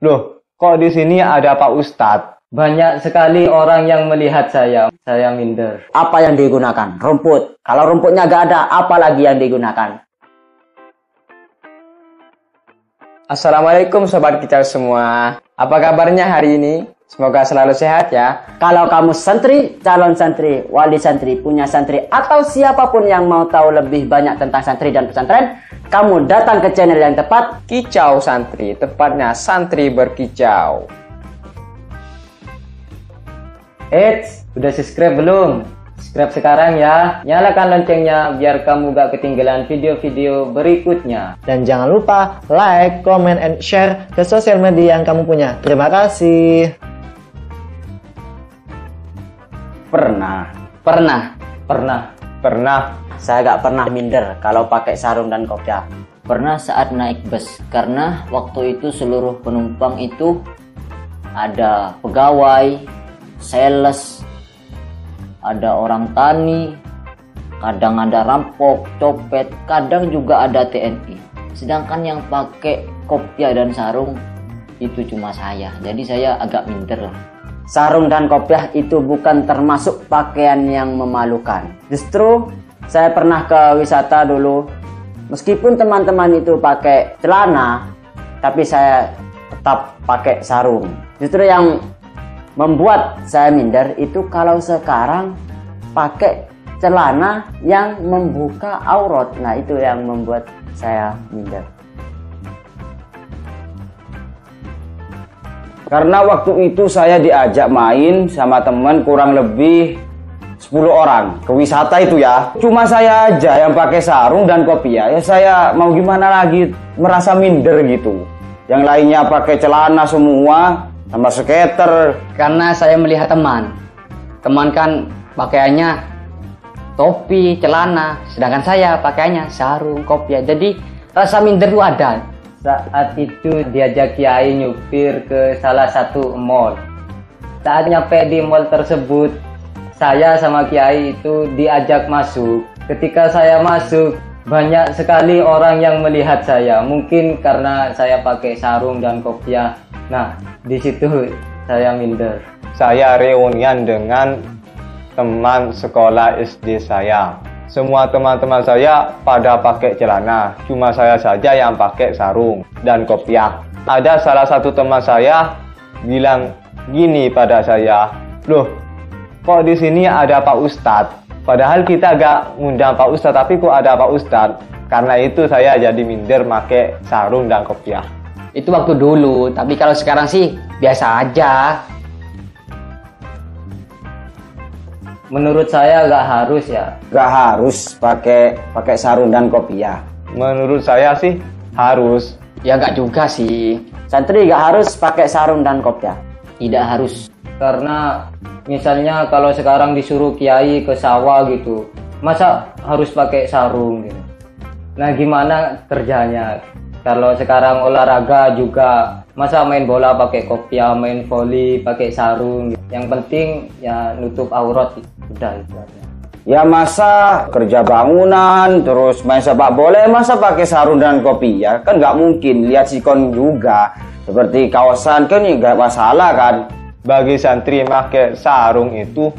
Loh, kok di sini ada Pak Ustadz? Banyak sekali orang yang melihat saya minder. Apa yang digunakan? Rumput. Kalau rumputnya gak ada, apa lagi yang digunakan? Assalamualaikum Sobat Kicau semua. Apa kabarnya hari ini? Semoga selalu sehat ya. Kalau kamu santri, calon santri, wali santri, punya santri, atau siapapun yang mau tahu lebih banyak tentang santri dan pesantren, kamu datang ke channel yang tepat. Kicau Santri, tepatnya santri berkicau. Eits, udah subscribe belum? Subscribe sekarang ya. Nyalakan loncengnya biar kamu gak ketinggalan video-video berikutnya. Dan jangan lupa like, comment, and share ke sosial media yang kamu punya. Terima kasih. Pernah. Saya gak pernah minder kalau pakai sarung dan kopiah. Pernah saat naik bus, karena waktu itu seluruh penumpang itu ada pegawai, sales, ada orang tani, kadang ada rampok, copet, kadang juga ada TNI. Sedangkan yang pakai kopiah dan sarung itu cuma saya. Jadi saya agak minder lah. Sarung dan kopiah itu bukan termasuk pakaian yang memalukan. Justru saya pernah ke wisata dulu. Meskipun teman-teman itu pakai celana, tapi saya tetap pakai sarung. Justru yang membuat saya minder itu kalau sekarang pakai celana yang membuka aurat. Nah, itu yang membuat saya minder. Karena waktu itu saya diajak main sama teman kurang lebih 10 orang ke wisata itu ya. Cuma saya aja yang pakai sarung dan kopiah. Ya saya mau gimana lagi, merasa minder gitu. Yang lainnya pakai celana semua sama skater. Karena saya melihat teman kan pakaiannya topi, celana, sedangkan saya pakaiannya sarung, kopiah. Jadi rasa minder itu ada. Saat itu diajak Kiai nyupir ke salah satu mall. Saat nyampe di mall tersebut, saya sama Kiai itu diajak masuk. Ketika saya masuk, banyak sekali orang yang melihat saya. Mungkin karena saya pakai sarung dan kopiah. Nah, di situ saya minder. Saya reunian dengan teman sekolah SD saya. Semua teman-teman saya pada pakai celana, cuma saya saja yang pakai sarung dan kopiah. Ada salah satu teman saya bilang gini pada saya, loh, kok di sini ada Pak Ustadz? Padahal kita gak ngundang Pak Ustadz, tapi kok ada Pak Ustadz? Karena itu saya jadi minder pakai sarung dan kopiah. Itu waktu dulu, tapi kalau sekarang sih biasa aja. Menurut saya gak harus ya. Gak harus pakai sarung dan kopiah. Menurut saya sih harus. Ya gak juga sih. Santri gak harus pakai sarung dan kopiah. Tidak harus. Karena misalnya kalau sekarang disuruh kiai ke sawah gitu, masa harus pakai sarung gitu. Nah gimana kerjanya? Kalau sekarang olahraga juga, masa main bola pakai kopiah, main voli pakai sarung gitu. Yang penting ya nutup aurat gitu. Udah itu aja. Ya masa kerja bangunan terus main sepak bola masa pakai sarung dan kopiah? Kan nggak mungkin. Lihat sikon juga seperti kawasan kan ya nggak masalah kan. Bagi santri pakai sarung itu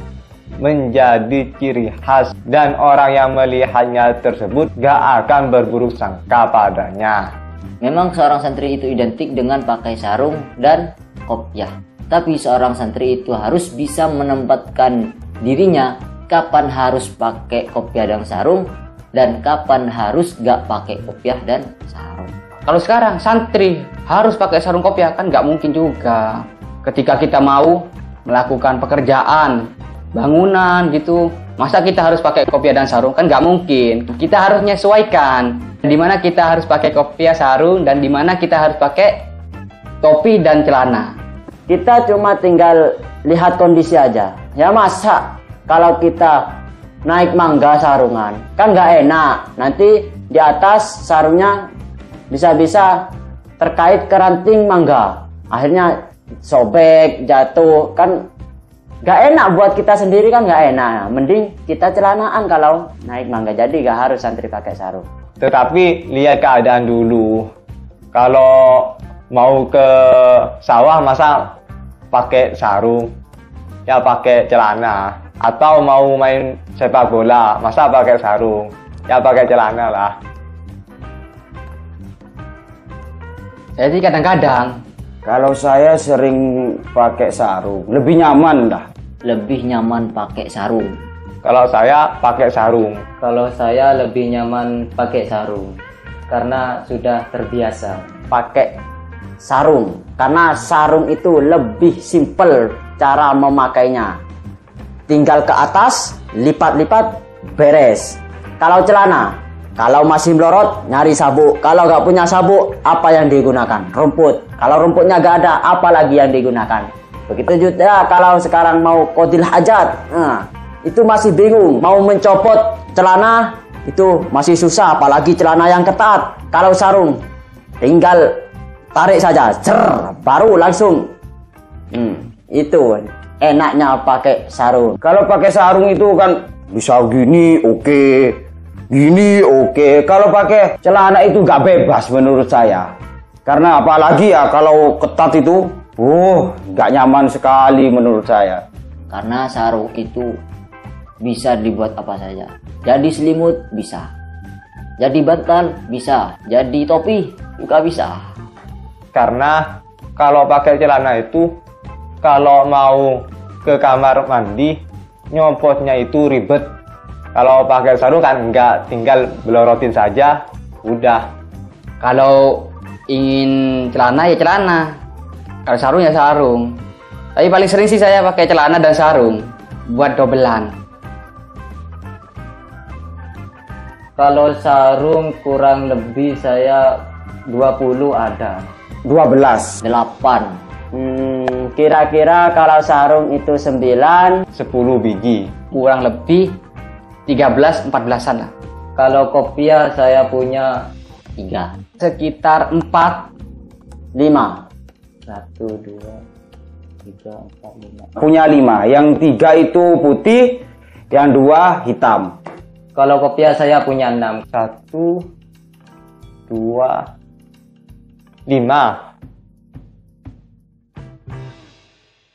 menjadi ciri khas dan orang yang melihatnya tersebut gak akan berburuk sangka padanya. Memang seorang santri itu identik dengan pakai sarung dan kopiah. Tapi seorang santri itu harus bisa menempatkan dirinya kapan harus pakai kopiah dan sarung dan kapan harus gak pakai kopiah dan sarung. Kalau sekarang santri harus pakai sarung kopiah kan gak mungkin juga. Ketika kita mau melakukan pekerjaan bangunan gitu, masa kita harus pakai kopiah dan sarung? Kan gak mungkin. Kita harus menyesuaikan di mana kita harus pakai kopiah, sarung, dan di mana kita harus pakai topi dan celana. Kita cuma tinggal lihat kondisi aja. Ya masa kalau kita naik mangga sarungan, kan nggak enak. Nanti di atas sarungnya bisa-bisa terkait keranting mangga. Akhirnya sobek, jatuh, kan nggak enak buat kita sendiri, kan nggak enak. Mending kita celanaan kalau naik mangga. Jadi nggak harus santri pakai sarung. Tetapi lihat keadaan dulu. Kalau mau ke sawah masa pakai sarung, ya pakai celana. Atau mau main sepak bola, masa pakai sarung, ya pakai celana lah. Jadi kadang-kadang Kalau saya sering pakai sarung, lebih nyaman dah. Lebih nyaman pakai sarung. Kalau saya pakai sarung. kalau saya lebih nyaman pakai sarung karena sudah terbiasa. Pakai sarung karena sarung itu lebih simpel cara memakainya. Tinggal ke atas, lipat-lipat, beres. Kalau celana, kalau masih melorot, nyari sabuk. Kalau nggak punya sabuk, apa yang digunakan? Rumput. Kalau rumputnya nggak ada, apa lagi yang digunakan? Begitu juga kalau sekarang mau qadil hajat. Nah, itu masih bingung. Mau mencopot celana, itu masih susah. Apalagi celana yang ketat. Kalau sarung, tinggal tarik saja. Baru langsung. Itu enaknya pakai sarung. Kalau pakai sarung itu kan bisa gini, oke. Gini, oke. Kalau pakai celana itu nggak bebas menurut saya. Karena apalagi ya kalau ketat itu, nggak nyaman sekali menurut saya. Karena sarung itu bisa dibuat apa saja. Jadi selimut bisa. Jadi bantal bisa. Jadi topi juga bisa. Karena kalau pakai celana itu, kalau mau ke kamar mandi, nyopotnya itu ribet. Kalau pakai sarung kan enggak, tinggal belorotin saja, udah. Kalau ingin celana ya celana, kalau sarung ya sarung. Tapi paling sering sih saya pakai celana dan sarung buat dobelan. Kalau sarung kurang lebih saya 20 ada. 12. 8. Kira-kira kalau sarung itu 9, 10 biji. Kurang lebih 13-14an lah. Kalau kopiah saya punya 3. sekitar 4. 5. 1, 2, 3, 4, 5. Punya 5. Yang 3 itu putih, yang 2 hitam. Kalau kopiah saya punya 6. 1, 2, 5.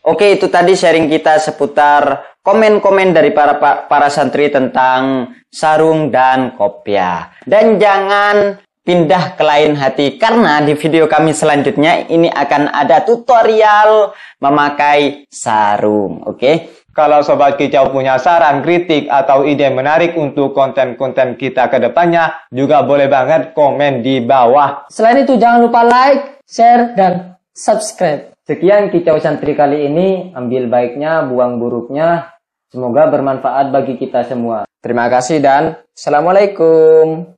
Oke, itu tadi sharing kita seputar komen-komen dari para santri tentang sarung dan kopiah. Dan jangan pindah ke lain hati karena di video kami selanjutnya ini akan ada tutorial memakai sarung. Oke? Kalau Sobat Kicau punya saran, kritik, atau ide menarik untuk konten-konten kita ke depannya, juga boleh banget komen di bawah. Selain itu jangan lupa like, share, dan subscribe. Sekian Kicau Santri kali ini. Ambil baiknya, buang buruknya. Semoga bermanfaat bagi kita semua. Terima kasih dan Assalamualaikum.